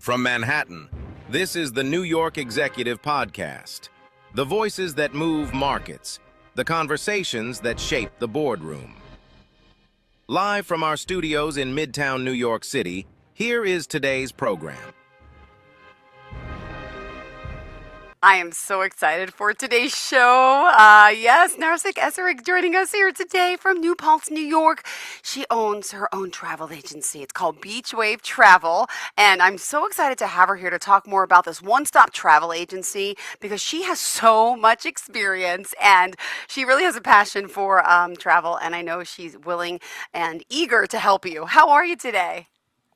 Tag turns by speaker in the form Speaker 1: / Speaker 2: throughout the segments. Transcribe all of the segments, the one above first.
Speaker 1: From Manhattan, this is the New York Executive Podcast. The voices that move markets, the conversations that shape the boardroom. Live from our studios in Midtown New York City, here is today's program.
Speaker 2: I am so excited for today's show. Yes, Narsik Eserik joining us here today from New Paltz, New York. She owns her own travel agency. It's called Beach Wave Travel, and I'm so excited to have her here to talk more about this one-stop travel agency because she has so much experience and she really has a passion for travel, and I know she's willing and eager to help you. How are you today?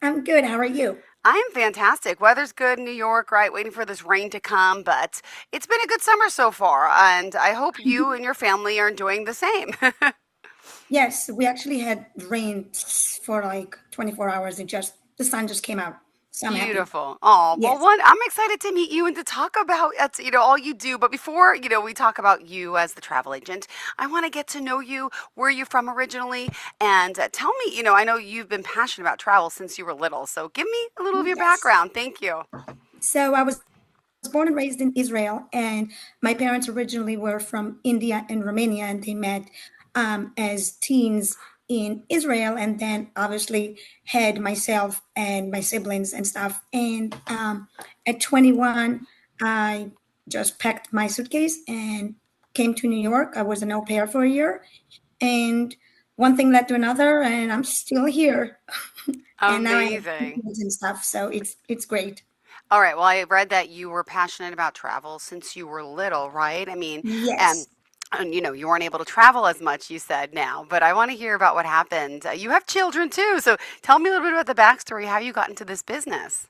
Speaker 3: I'm good. How are you?
Speaker 2: I am fantastic. Weather's good in New York, right? Waiting for this rain to come, but it's been a good summer so far, and I hope you and your family are enjoying the same.
Speaker 3: Yes, we actually had rain for like 24 hours. The sun just came out. So I'm happy.
Speaker 2: Beautiful. Oh, well,
Speaker 3: Yes.
Speaker 2: I'm excited to meet you and to talk about all you do. But before, we talk about you as the travel agent, I want to get to know you. Where are you from originally? And tell me, I know you've been passionate about travel since you were little. So give me a little of your
Speaker 3: Yes.
Speaker 2: background. Thank you.
Speaker 3: So I was born and raised in Israel, and my parents originally were from India and Romania, and they met as teens in Israel, and then obviously had myself and my siblings and stuff. And at 21, I just packed my suitcase and came to New York. I was an au pair for a year, and one thing led to another, and I'm still here. And now I have
Speaker 2: Amazing.
Speaker 3: kids and stuff, so it's great.
Speaker 2: All right. Well, I read that you were passionate about travel since you were little, right? I mean, and
Speaker 3: Yes.
Speaker 2: you weren't able to travel as much, you said now, but I want to hear about what happened. You have children too, so tell me a little bit about the backstory, how you got into this business.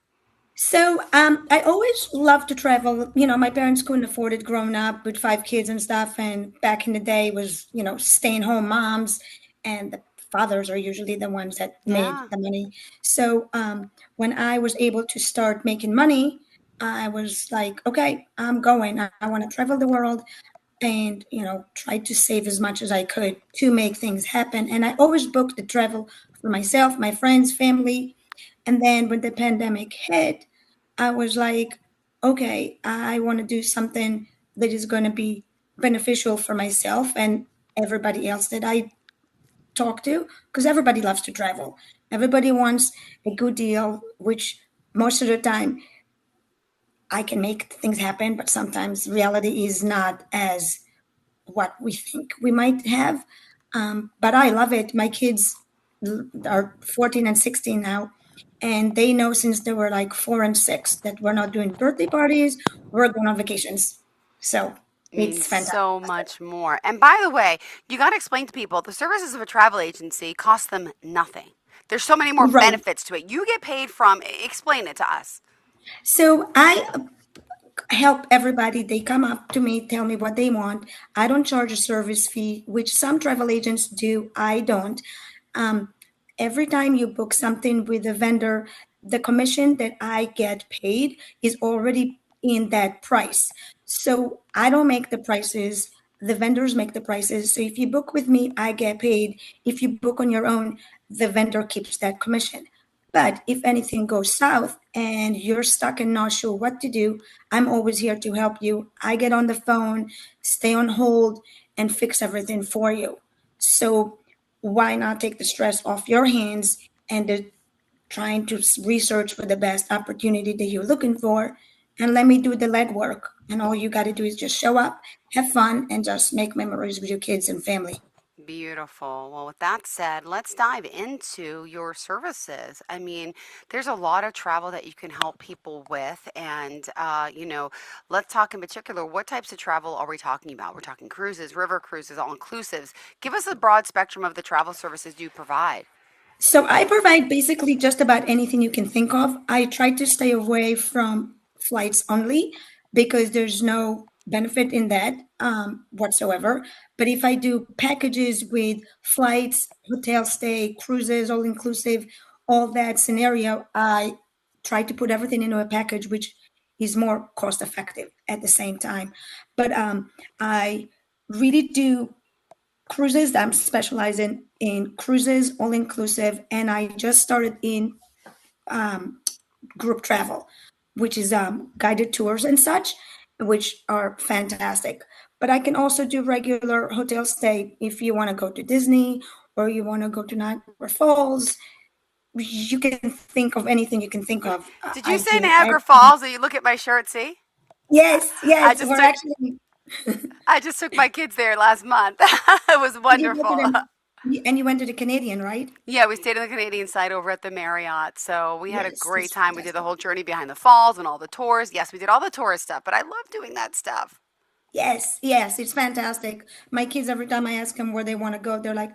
Speaker 3: So I always loved to travel. My parents couldn't afford it growing up with five kids and stuff. And back in the day was, staying home moms, and the fathers are usually the ones that made
Speaker 2: Yeah.
Speaker 3: the money. So when I was able to start making money, I was like, okay, I'm going. I want to travel the world and, try to save as much as I could to make things happen. And I always booked the travel for myself, my friends, family. And then when the pandemic hit, I was like, okay, I want to do something that is going to be beneficial for myself and everybody else that I talk to, because everybody loves to travel. Everybody wants a good deal, which most of the time I can make things happen, but sometimes reality is not as what we think we might have. But I love it. My kids are 14 and 16 now, and they know since they were like 4 and 6 that we're not doing birthday parties, we're going on vacations. So
Speaker 2: Means
Speaker 3: it's
Speaker 2: so
Speaker 3: fantastic.
Speaker 2: much more. And by the way, you got to explain to people the services of a travel agency cost them nothing. There's so many more
Speaker 3: Right.
Speaker 2: benefits to it. You get paid from, explain it to us.
Speaker 3: So I help everybody. They come up to me, tell me what they want. I don't charge a service fee, which some travel agents do. I don't. Um, every time you book something with a vendor, the commission that I get paid is already in that price. So I don't make the prices. The vendors make the prices. So if you book with me, I get paid. If you book on your own, the vendor keeps that commission. But if anything goes south and you're stuck and not sure what to do, I'm always here to help you. I get on the phone, stay on hold, and fix everything for you. So why not take the stress off your hands and trying to research for the best opportunity that you're looking for, and let me do the legwork. And all you got to do is just show up, have fun, and just make memories with your kids and family.
Speaker 2: Beautiful. Well, with that said, let's dive into your services. I mean, there's a lot of travel that you can help people with. And, let's talk in particular, what types of travel are we talking about? We're talking cruises, river cruises, all inclusives. Give us a broad spectrum of the travel services you provide.
Speaker 3: So I provide basically just about anything you can think of. I try to stay away from flights only because there's no benefit in that whatsoever. But if I do packages with flights, hotel stay, cruises, all inclusive, all that scenario, I try to put everything into a package, which is more cost effective at the same time. But I really do cruises. I'm specializing in cruises, all inclusive, and I just started in group travel, which is guided tours and such, which are fantastic. But I can also do regular hotel stay if you want to go to Disney or you want to go to Niagara Falls. You can think of anything you can think of.
Speaker 2: Did you
Speaker 3: I
Speaker 2: say
Speaker 3: do.
Speaker 2: Niagara Falls? Or you look at my shirt, see?
Speaker 3: Yes,
Speaker 2: I
Speaker 3: yes.
Speaker 2: just
Speaker 3: We're
Speaker 2: took
Speaker 3: actually.
Speaker 2: I just took my kids there last month. It was
Speaker 3: Did you go to
Speaker 2: wonderful.
Speaker 3: and you went to the Canadian, right?
Speaker 2: Yeah, we stayed on the Canadian side over at the Marriott. So we had a
Speaker 3: Yes,
Speaker 2: great
Speaker 3: that's
Speaker 2: time. We did the
Speaker 3: fantastic.
Speaker 2: whole journey behind the falls and all the tours. Yes, we did all the tourist stuff, but I love doing that stuff.
Speaker 3: Yes, yes, it's fantastic. My kids, every time I ask them where they want to go, they're like,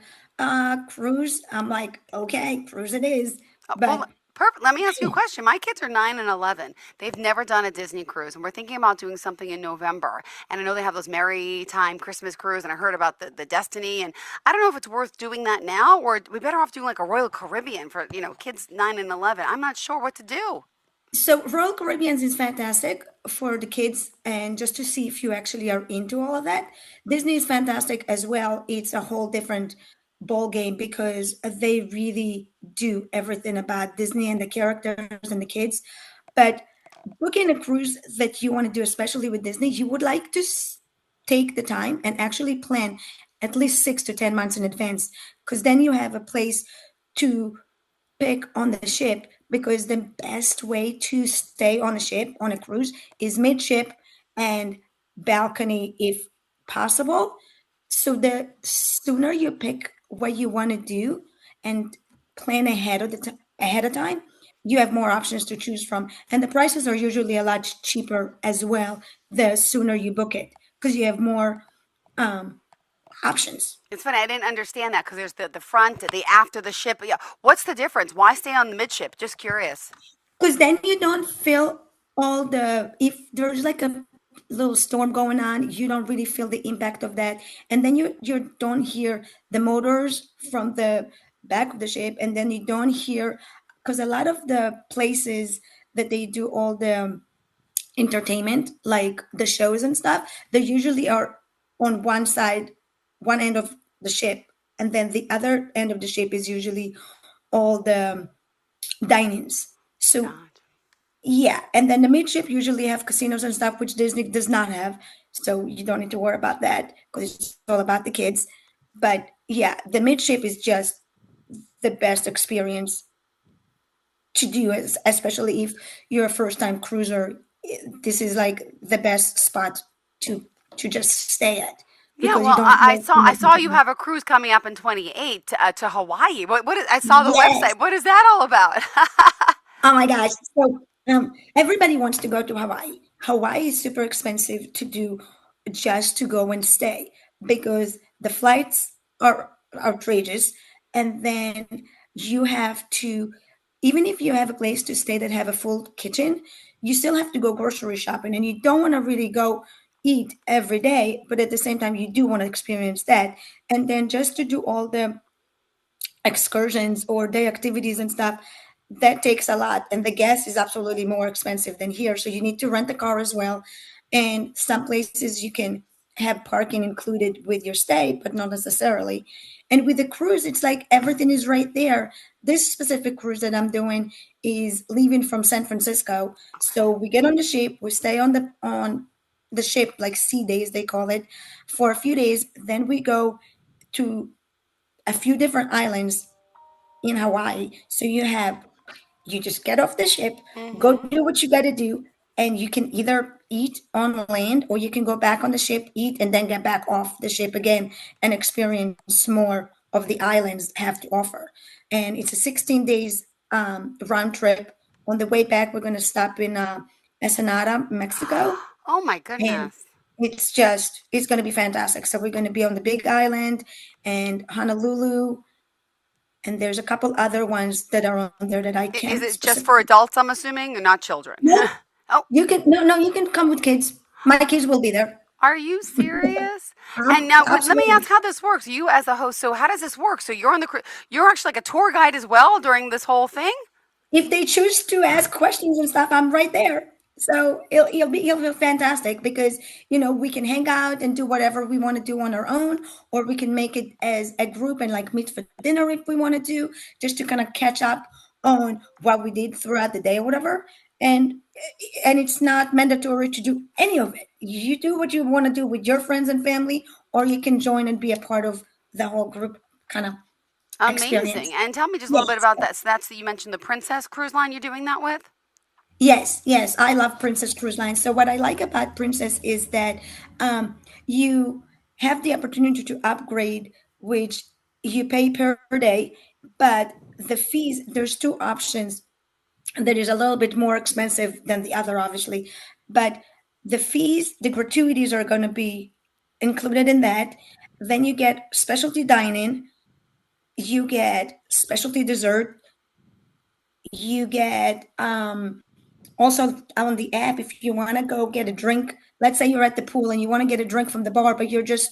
Speaker 3: cruise. I'm like, okay, cruise it is.
Speaker 2: Well,
Speaker 3: But
Speaker 2: perfect. Let me ask you a question. My kids are 9 and 11. They've never done a Disney cruise, and we're thinking about doing something in November. And I know they have those Merry Time Christmas cruise, and I heard about the Destiny. And I don't know if it's worth doing that now, or we better off doing like a Royal Caribbean for kids 9 and 11. I'm not sure what to do.
Speaker 3: so Royal Caribbeans is fantastic for the kids and just to see if you actually are into all of that. Disney is fantastic as well. It's a whole different ball game because they really do everything about Disney and the characters and the kids. But booking a cruise that you want to do, especially with Disney, you would like to take the time and actually plan at least 6 to 10 months in advance because then you have a place to pick on the ship because the best way to stay on a ship on a cruise is midship and balcony if possible. So the sooner you pick what you want to do and plan ahead of time, you have more options to choose from, and the prices are usually a lot cheaper as well. The sooner you book it, because you have more um, options.
Speaker 2: It's funny. I didn't understand that because there's the front, the after the ship. Yeah. What's the difference? Why stay on the midship? Just curious.
Speaker 3: Because then you don't feel all the if there's like a little storm going on, you don't really feel the impact of that, and then you don't hear the motors from the back of the ship, and then you don't hear because a lot of the places that they do all the entertainment, like the shows and stuff, they usually are on one side, one end of the ship, and then the other end of the ship is usually all the dinings. So
Speaker 2: God.
Speaker 3: yeah, and then the midship usually have casinos and stuff, which Disney does not have. So you don't need to worry about that because it's all about the kids. But yeah, the midship is just the best experience to do, especially if you're a first time cruiser. This is like the best spot to to just stay at
Speaker 2: Yeah,
Speaker 3: because you
Speaker 2: well,
Speaker 3: don't
Speaker 2: I
Speaker 3: know
Speaker 2: saw
Speaker 3: too
Speaker 2: I
Speaker 3: much
Speaker 2: saw you
Speaker 3: information.
Speaker 2: have a cruise coming up in 28 to Hawaii. What is, I saw the
Speaker 3: Yes.
Speaker 2: website. What is that all about?
Speaker 3: Oh my gosh. So everybody wants to go to Hawaii. Hawaii is super expensive to do just to go and stay because the flights are outrageous. And then you have to, even if you have a place to stay that have a full kitchen, you still have to go grocery shopping and you don't want to really go eat every day, but at the same time, you do want to experience that. And then just to do all the excursions or day activities and stuff, that takes a lot. And the gas is absolutely more expensive than here. So you need to rent a car as well. And some places you can have parking included with your stay, but not necessarily. And with the cruise, it's like everything is right there. This specific cruise that I'm doing is leaving from San Francisco. So we get on the ship, we stay on the ship, like sea days they call it, for a few days. Then we go to a few different islands in Hawaii. So you just get off the ship, go
Speaker 2: Hmm.
Speaker 3: do what you got to do, and you can either eat on land or you can go back on the ship, eat, and then get back off the ship again and experience more of the islands have to offer. And it's a 16 days round trip. On the way back, we're going to stop in Ensenada, Mexico,
Speaker 2: Oh my
Speaker 3: and
Speaker 2: goodness.
Speaker 3: it's going to be fantastic. So we're going to be on the Big Island and Honolulu, and there's a couple other ones that are on there that I
Speaker 2: Is
Speaker 3: can't
Speaker 2: it just for
Speaker 3: specifically.
Speaker 2: adults, I'm assuming, and not children?
Speaker 3: No,
Speaker 2: Oh,
Speaker 3: you can no, you can come with kids. My kids will be there.
Speaker 2: are you serious? And now let me ask
Speaker 3: Absolutely.
Speaker 2: how this works. You as a host, so how does this work? So you're on the you're actually like a tour guide as well during this whole thing?
Speaker 3: If they choose to ask questions and stuff, I'm right there. So it'll be fantastic because we can hang out and do whatever we want to do on our own, or we can make it as a group and like meet for dinner if we want to do, just to kind of catch up on what we did throughout the day or whatever. And and it's not mandatory to do any of it. You do what you want to do with your friends and family, or you can join and be a part of the whole group kind of
Speaker 2: Amazing.
Speaker 3: experience.
Speaker 2: And tell me just a little bit
Speaker 3: Yes.
Speaker 2: about that. So that's you mentioned the Princess Cruise Line you're doing that with?
Speaker 3: Yes, yes, I love Princess Cruise Line. So what I like about Princess is that you have the opportunity to upgrade, which you pay per day, but the fees, there's two options that is a little bit more expensive than the other, obviously, but the fees, the gratuities are going to be included in that. Then you get specialty dining, you get specialty dessert, you get also on the app, if you want to go get a drink, let's say you're at the pool and you want to get a drink from the bar, but you're just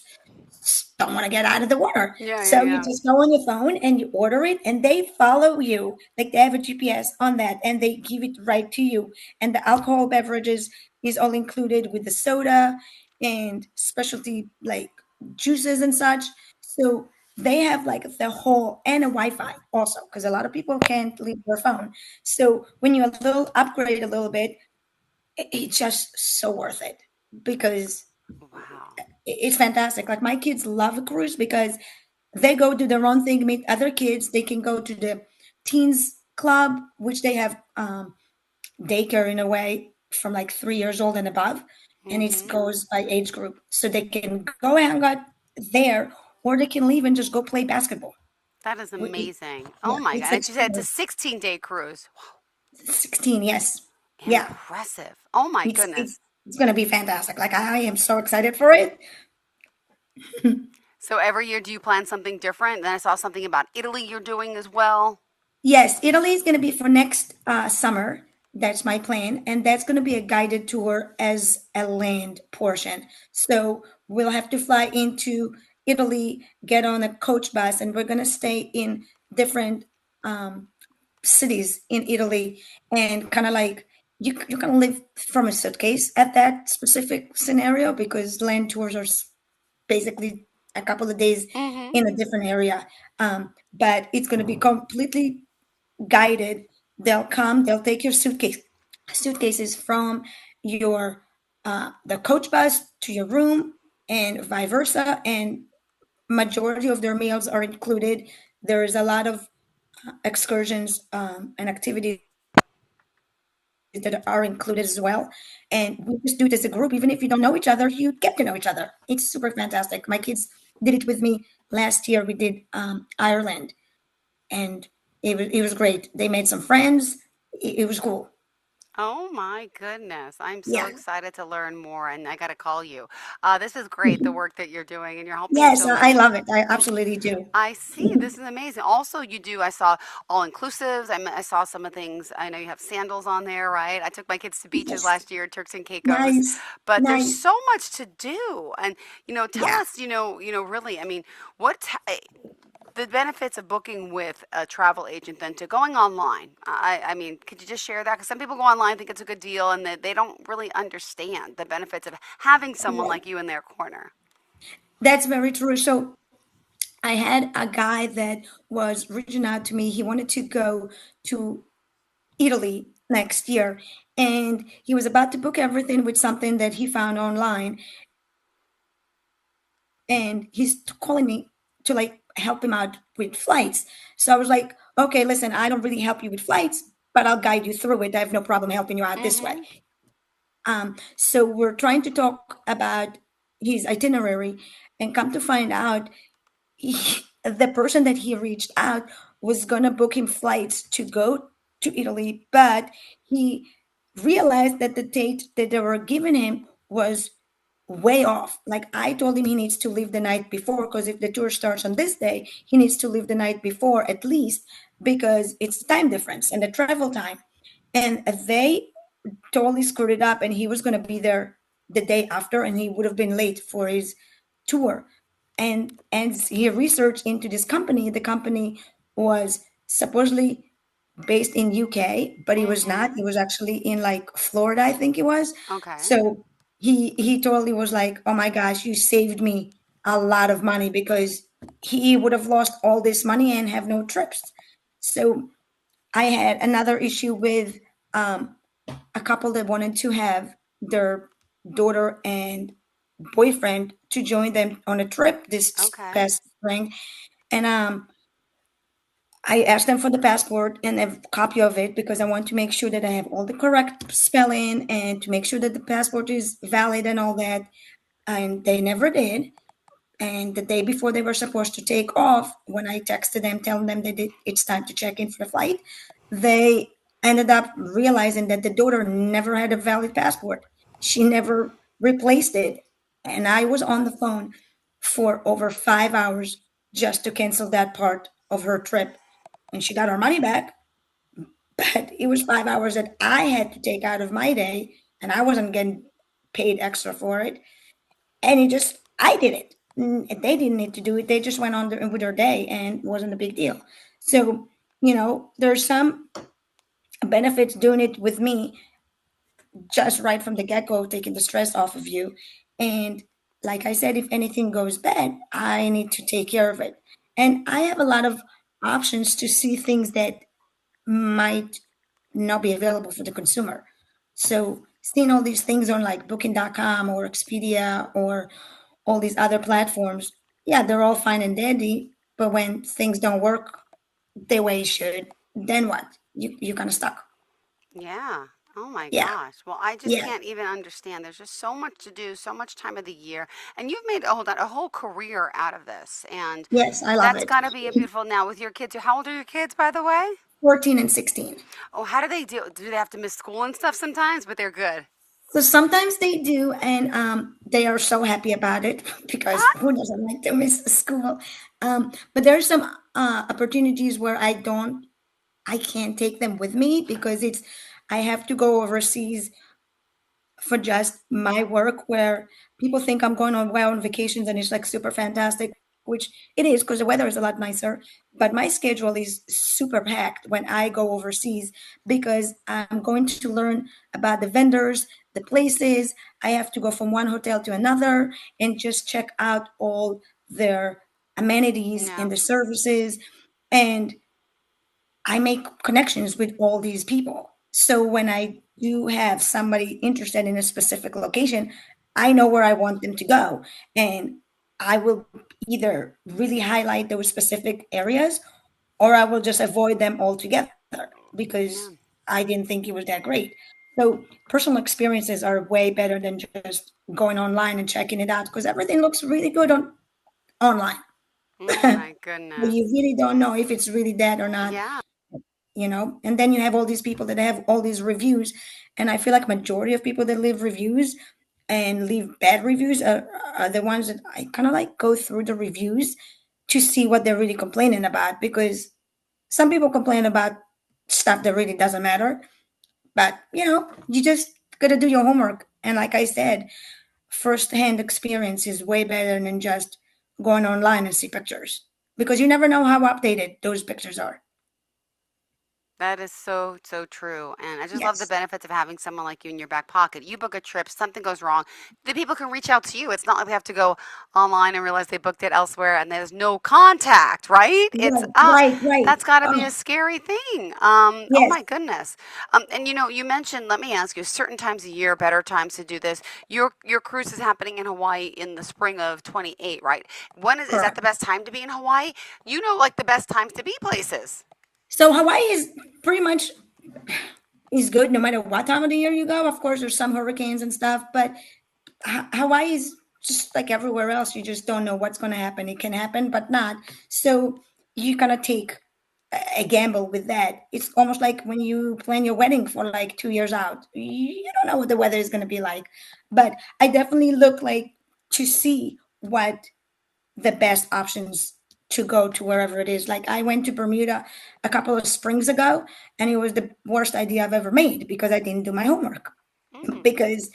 Speaker 3: don't want to get out of the water.
Speaker 2: Yeah, yeah,
Speaker 3: So you
Speaker 2: yeah.
Speaker 3: just go on your phone and you order it, and they follow you. Like they have a GPS on that, and they give it right to you. And the alcohol beverages is all included with the soda and specialty like juices and such. So they have like the whole and a Wi-Fi also, because a lot of people can't leave their phone. So when you a little upgrade a little bit, it's just so worth it because
Speaker 2: Wow.
Speaker 3: it's fantastic. Like my kids love a cruise because they go do their own thing, meet other kids. They can go to the teens club, which they have daycare in a way from like 3 years old and above, and it
Speaker 2: Hmm.
Speaker 3: goes by age group, so they can go hang out there, or they can leave and just go play basketball.
Speaker 2: That is
Speaker 3: We-
Speaker 2: amazing.
Speaker 3: Yeah,
Speaker 2: Oh my God.
Speaker 3: it's
Speaker 2: And she said it's a
Speaker 3: extremely
Speaker 2: 16-day cruise.
Speaker 3: 16. Yes, yeah,
Speaker 2: Impressive. Oh my
Speaker 3: it's
Speaker 2: goodness.
Speaker 3: it's it's gonna be fantastic. Like I am so excited for it.
Speaker 2: So every year, do you plan something different? Then I saw something about Italy you're doing as well.
Speaker 3: Yes, Italy is going to be for next summer. That's my plan. And that's going to be a guided tour as a land portion. So we'll have to fly into Italy, get on a coach bus, and we're going to stay in different um, cities in Italy and kind of like you can live from a suitcase at that specific scenario because land tours are basically a couple of days
Speaker 2: Hmm.
Speaker 3: in a different area. But it's going to be completely guided. They'll come, they'll take your suitcases from your the coach bus to your room and vice versa. And majority of their meals are included. There is a lot of excursions and activities that are included as well. And we just do it as a group. Even if you don't know each other, you get to know each other. It's super fantastic. My kids did it with me last year. We did Ireland, and it was great. They made some friends. It was cool.
Speaker 2: Oh my goodness. I'm so
Speaker 3: Yeah.
Speaker 2: excited to learn more, and I got to call you. This is great, the work that you're doing, and you're helping
Speaker 3: Yes,
Speaker 2: so
Speaker 3: I
Speaker 2: many.
Speaker 3: love it. I absolutely do.
Speaker 2: I see. This is amazing. Also, you do, I saw all inclusives. I saw some of things. I know you have sandals on there, right? I took my kids to beaches
Speaker 3: Yes.
Speaker 2: last year, Turks and Caicos,
Speaker 3: Nice.
Speaker 2: but there's
Speaker 3: Nice.
Speaker 2: so much to do. And, tell
Speaker 3: Yeah.
Speaker 2: us, really, I mean, the benefits of booking with a travel agent than to going online. I mean, could you just share that? Because some people go online, think it's a good deal, and they don't really understand the benefits of having someone
Speaker 3: Yeah.
Speaker 2: like you in their corner.
Speaker 3: That's very true. So I had a guy that was reaching out to me. He wanted to go to Italy next year, and he was about to book everything with something that he found online, and he's calling me to like help him out with flights. So I was like, okay, listen, I don't really help you with flights, but I'll guide you through it. I have no problem helping you out this way.
Speaker 2: Mm-hmm.
Speaker 3: So we're trying to talk about his itinerary, and come to find out, the person that he reached out was gonna book him flights to go to Italy, but he realized that the date that they were giving him was way off. Like I told him he needs to leave the night before, because if the tour starts on this day, he needs to leave the night before at least, because it's the time difference and the travel time. And they totally screwed it up, and he was going to be there the day after, and he would have been late for his tour. And he researched into this company. The company was supposedly based in UK, but he was not.
Speaker 2: Mm-hmm.
Speaker 3: He was actually in like Florida, I think it was.
Speaker 2: Okay.
Speaker 3: So he totally was like, "Oh my gosh, you saved me a lot of money," because he would have lost all this money and have no trips. So I had another issue with a couple that wanted to have their daughter and boyfriend to join them on a trip this
Speaker 2: Okay.
Speaker 3: past spring. And I asked them for the passport and a copy of it because I want to make sure that I have all the correct spelling and to make sure that the passport is valid and all that. And they never did. And the day before they were supposed to take off, when I texted them telling them that it's time to check in for the flight, they ended up realizing that the daughter never had a valid passport. She never replaced it. And I was on the phone for over 5 hours just to cancel that part of her trip. And she got her money back, but it was 5 hours that I had to take out of my day, and I wasn't getting paid extra for it. And I did it. They didn't need to do it. They just went on with their day and it wasn't a big deal. So, there's some benefits doing it with me just right from the get go, taking the stress off of you. And like I said, if anything goes bad, I need to take care of it. And I have a lot of options to see things that might not be available for the consumer. So seeing all these things on like booking.com or Expedia or all these other platforms, yeah, they're all fine and dandy, but when things don't work the way it should, then what? You kind of stuck.
Speaker 2: Yeah. Oh my
Speaker 3: Yeah,
Speaker 2: gosh. Well, I just
Speaker 3: yeah,
Speaker 2: can't even understand. There's just so much to do, so much time of the year, and you've made hold on a whole career out of this, and
Speaker 3: yes, I love
Speaker 2: that's
Speaker 3: it.
Speaker 2: got to be a beautiful. Now with your kids, how old are your kids, by the way?
Speaker 3: 14 and 16.
Speaker 2: Oh, how do they do? Do they have to miss school and stuff sometimes? But they're good.
Speaker 3: So sometimes they do, and they are so happy about it because
Speaker 2: Ah,
Speaker 3: who doesn't like to miss school? But there are some opportunities where I can't take them with me because I have to go overseas for just my work where people think I'm going on vacations and it's like super fantastic, which it is because the weather is a lot nicer. But my schedule is super packed when I go overseas because I'm going to learn about the vendors, the places. I have to go from one hotel to another and just check out all their amenities and
Speaker 2: no.
Speaker 3: the services. And I make connections with all these people. So when I do have somebody interested in a specific location, I know where I want them to go. And I will either really highlight those specific areas or I will just avoid them altogether because
Speaker 2: Yeah.
Speaker 3: I didn't think it was that great. So personal experiences are way better than just going online and checking it out because everything looks really good on online.
Speaker 2: Oh
Speaker 3: But
Speaker 2: my
Speaker 3: you
Speaker 2: goodness.
Speaker 3: really don't know if it's really that or not,
Speaker 2: Yeah.
Speaker 3: and then you have all these people that have all these reviews, and I feel like majority of people that leave reviews and leave bad reviews are the ones that I kind of like go through the reviews to see what they're really complaining about, because some people complain about stuff that really doesn't matter, but you just gotta do your homework. And like I said, first-hand experience is way better than just going online and see pictures, because you never know how updated those pictures are.
Speaker 2: That is so, so true. And I just love the
Speaker 3: Yes.
Speaker 2: benefits of having someone like you in your back pocket. You book a trip, something goes wrong, the people can reach out to you. It's not like they have to go online and realize they booked it elsewhere and there's no contact, right? It's
Speaker 3: Right, right, right.
Speaker 2: that's got to be
Speaker 3: Oh,
Speaker 2: a scary thing. Oh
Speaker 3: yes,
Speaker 2: my goodness. And you mentioned, let me ask you, certain times a year, better times to do this. Your cruise is happening in Hawaii in the spring of 28, right? Is that
Speaker 3: correct.
Speaker 2: the best time to be in Hawaii? You know, like the best times to be places.
Speaker 3: So Hawaii is pretty much is good no matter what time of the year you go. Of course, there's some hurricanes and stuff, but Hawaii is just like everywhere else. You just don't know what's going to happen. It can happen, but not. So you kind of take a gamble with that. It's almost like when you plan your wedding for like 2 years out. You don't know what the weather is going to be like. But I definitely look like to see what the best options to go to wherever it is. Like I went to Bermuda a couple of springs ago, and it was the worst idea I've ever made because I didn't do my homework.
Speaker 2: Mm,
Speaker 3: Because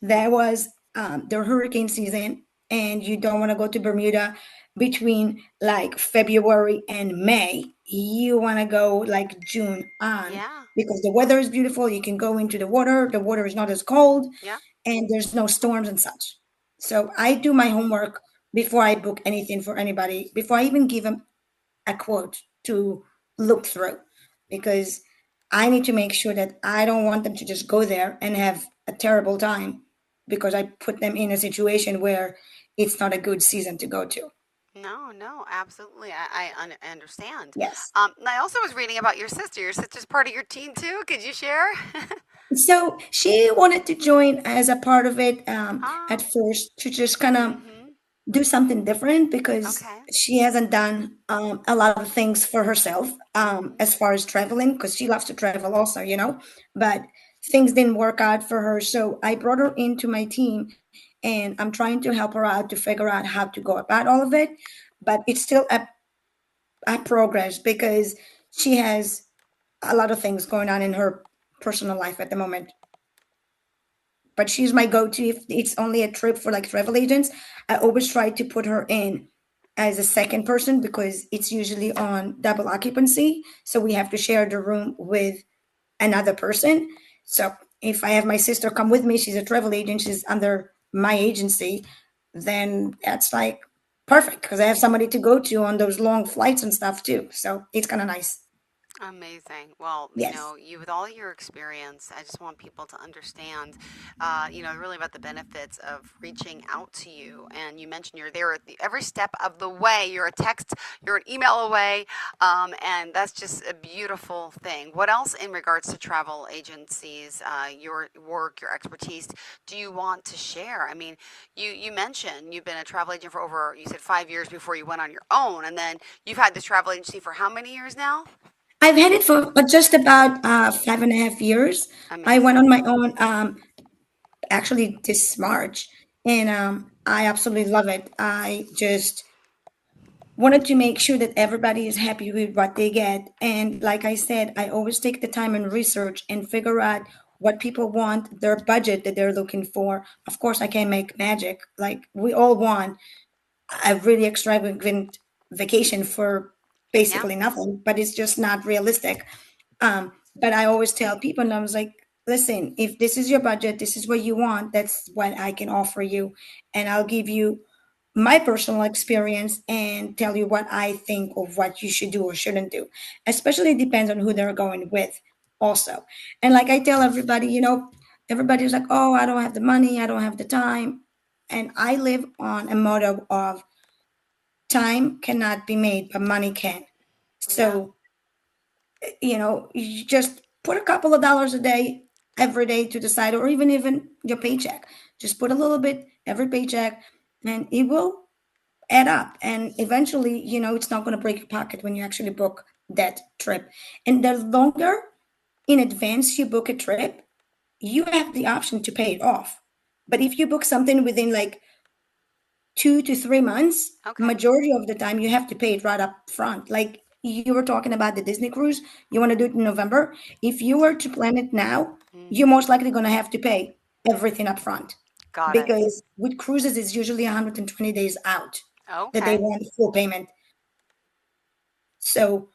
Speaker 3: there was the hurricane season, and you don't want to go to Bermuda between like February and May. You want to go like June on
Speaker 2: yeah.
Speaker 3: because the weather is beautiful. You can go into the water. The water is not as cold,
Speaker 2: Yeah.
Speaker 3: and there's no storms and such. So I do my homework before I book anything for anybody, before I even give them a quote to look through. because I need to make sure that I don't want them to just go there and have a terrible time because I put them in a situation where it's not a good season to go to.
Speaker 2: No, no, absolutely. I understand.
Speaker 3: Yes.
Speaker 2: And I also was reading about your sister. Your sister's part of your team too. Could you share?
Speaker 3: So she wanted to join as a part of it at
Speaker 2: Ah,
Speaker 3: first to just kind of
Speaker 2: mm-hmm.
Speaker 3: do something different because
Speaker 2: Okay.
Speaker 3: she hasn't done a lot of things for herself
Speaker 2: Mm-hmm.
Speaker 3: as far as traveling because she loves to travel also, but things didn't work out for her. So I brought her into my team and I'm trying to help her out to figure out how to go about all of it. But it's still a progress because she has a lot of things going on in her personal life at the moment, but she's my go-to if it's only a trip for like travel agents. I always try to put her in as a second person because it's usually on double occupancy, so we have to share the room with another person. So if I have my sister come with me, she's a travel agent, she's under my agency, then that's like perfect because I have somebody to go to on those long flights and stuff too, so it's kind of nice.
Speaker 2: Amazing. Well,
Speaker 3: Yes.
Speaker 2: you with all your experience, I just want people to understand, really about the benefits of reaching out to you. And you mentioned you're there at every step of the way. You're a text, you're an email away, and that's just a beautiful thing. What else, in regards to travel agencies, your work, your expertise, do you want to share? I mean, you mentioned you've been a travel agent for over, you said 5 years before you went on your own, and then you've had this travel agency for how many years now?
Speaker 3: I've had it for just about 5.5 years. I went
Speaker 2: Amazing.
Speaker 3: on my own actually this March, and I absolutely love it. I just wanted to make sure that everybody is happy with what they get. And like I said, I always take the time and research and figure out what people want, their budget that they're looking for. Of course, I can't make magic. Like we all want a really extravagant vacation for
Speaker 2: Yeah.
Speaker 3: basically nothing, but it's just not realistic. But I always tell people, and I was like, listen, if this is your budget, this is what you want, that's what I can offer you. And I'll give you my personal experience and tell you what I think of what you should do or shouldn't do. Especially it depends on who they're going with, also. And like I tell everybody, everybody's like, oh, I don't have the money, I don't have the time. And I live on a motto of time cannot be made, but money can.
Speaker 2: Yeah.
Speaker 3: So you just put a couple of dollars a day every day to the side, or even your paycheck. Just put a little bit every paycheck, and it will add up. And eventually, it's not going to break your pocket when you actually book that trip. And the longer in advance you book a trip, you have the option to pay it off. But if you book something within like 2 to 3 months,
Speaker 2: Okay.
Speaker 3: majority of the time you have to pay it right up front. Like you were talking about the Disney cruise, you want to do it in November. If you were to plan it now, you're
Speaker 2: Hmm.
Speaker 3: most likely going to have to pay everything up front
Speaker 2: Got it.
Speaker 3: because with cruises, it's usually 120 days out that they
Speaker 2: Okay.
Speaker 3: want full payment. So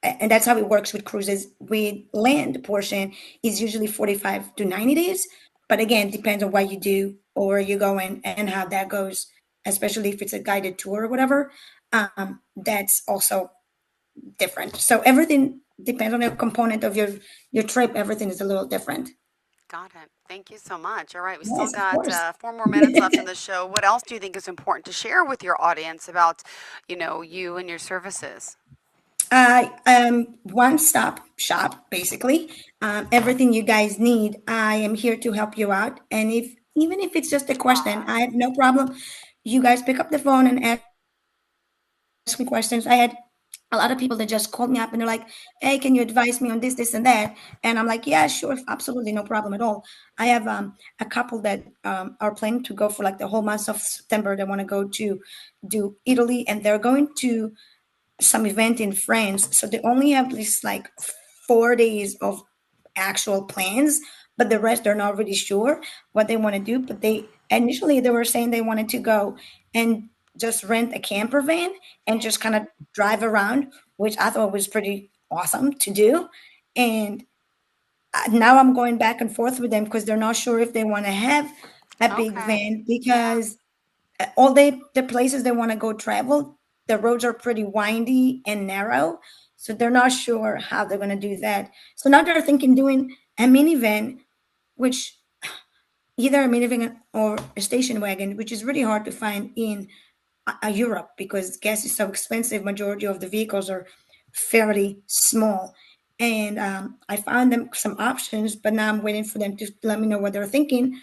Speaker 3: and that's how it works with cruises. With land portion is usually 45 to 90 days. But again, depends on what you do or where you're going and how that goes, especially if it's a guided tour or whatever. That's also different. So everything depends on the component of your trip. Everything is a little different.
Speaker 2: Got it. Thank you so much. All right. We still
Speaker 3: Yes, of
Speaker 2: got
Speaker 3: course.
Speaker 2: 4 more minutes left in the show. What else do you think is important to share with your audience about, you and your services?
Speaker 3: I one stop shop basically. Everything you guys need, I am here to help you out. And if even if it's just a question,
Speaker 2: Aw.
Speaker 3: I have no problem. You guys pick up the phone and ask me questions. I had a lot of people that just called me up and they're like, "Hey, can you advise me on this, this, and that?" And I'm like, "Yeah, sure, absolutely, no problem at all." I have a couple that are planning to go for like the whole month of September. They want to go to do Italy, and they're going to some event in France. So they only have this like 4 days of actual plans, but the rest they're not really sure what they want to do. But they initially they were saying they wanted to go and just rent a camper van and just kind of
Speaker 2: Hmm.
Speaker 3: drive around, which I thought was pretty awesome to do. And now I'm going back and forth with them because they're not sure if they want to have a big
Speaker 2: Okay.
Speaker 3: van
Speaker 2: Yeah.
Speaker 3: because all the places they want to go travel, the roads are pretty windy and narrow. So they're not sure how they're going to do that. So now they're thinking doing a minivan, which either a minivan or a station wagon, which is really hard to find in Europe because gas is so expensive. Majority of the vehicles are fairly small, and I found them some options, but now I'm waiting for them to let me know what they're thinking.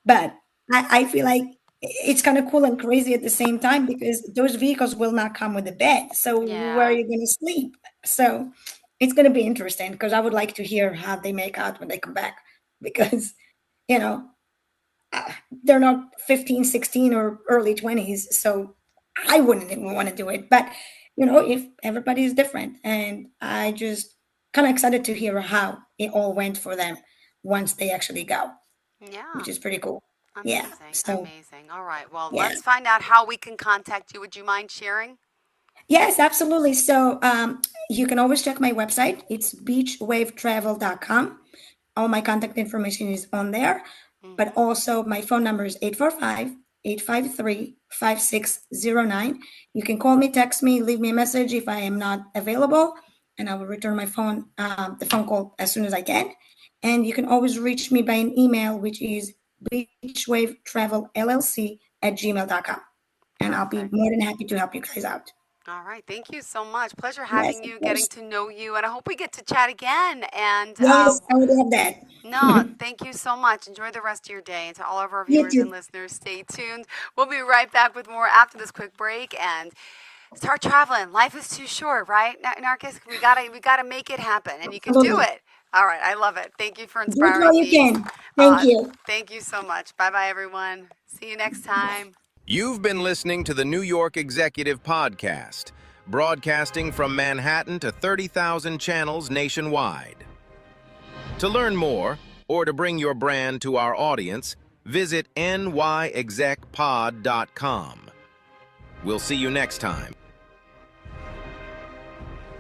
Speaker 3: But I feel like it's kind of cool and crazy at the same time because those vehicles will not come with a bed. So where are
Speaker 2: Yeah.
Speaker 3: you going to sleep? So it's going to be interesting because I would like to hear how they make out when they come back because you know they're not 15, 16, or early 20s. So I wouldn't even want to do it. But, if everybody is different. And I just kind of excited to hear how it all went for them once they actually go,
Speaker 2: Yeah.
Speaker 3: which is pretty cool. Yeah.
Speaker 2: Amazing.
Speaker 3: So,
Speaker 2: Amazing. All right. Well,
Speaker 3: yeah.
Speaker 2: let's find out how we can contact you. Would you mind sharing?
Speaker 3: Yes, absolutely. So you can always check my website. It's beachwavetravel.com. All my contact information is on there. But
Speaker 2: Mm-hmm.
Speaker 3: also my phone number is 845-853-5609. You can call me, text me, leave me a message if I am not available, and I will return the phone call as soon as I can. And you can always reach me by an email, which is beachwavetravelllc@gmail.com. And I'll be
Speaker 2: Perfect.
Speaker 3: more than happy to help you guys out.
Speaker 2: All right. Thank you so much. Pleasure
Speaker 3: Yes,
Speaker 2: having
Speaker 3: of
Speaker 2: you, getting
Speaker 3: course.
Speaker 2: to know you, and I hope we get to chat again. And
Speaker 3: Yes, I would love that.
Speaker 2: no, thank you so much. Enjoy the rest of your day. And to all of our
Speaker 3: You
Speaker 2: viewers and
Speaker 3: too.
Speaker 2: listeners, stay tuned. We'll be right back with more after this quick break and start traveling. Life is too short, right, Narcus? We gotta make it happen, and you can do
Speaker 3: Absolutely.
Speaker 2: it. All right, I love it. Thank you for
Speaker 3: Do it while
Speaker 2: inspiring
Speaker 3: you
Speaker 2: me.
Speaker 3: can. Thank you.
Speaker 2: Thank you so much. Bye bye, everyone. See you next time.
Speaker 1: You've been listening to the New York Executive Podcast, broadcasting from Manhattan to 30,000 channels nationwide. To learn more, or to bring your brand to our audience, visit nyexecpod.com. We'll see you next time.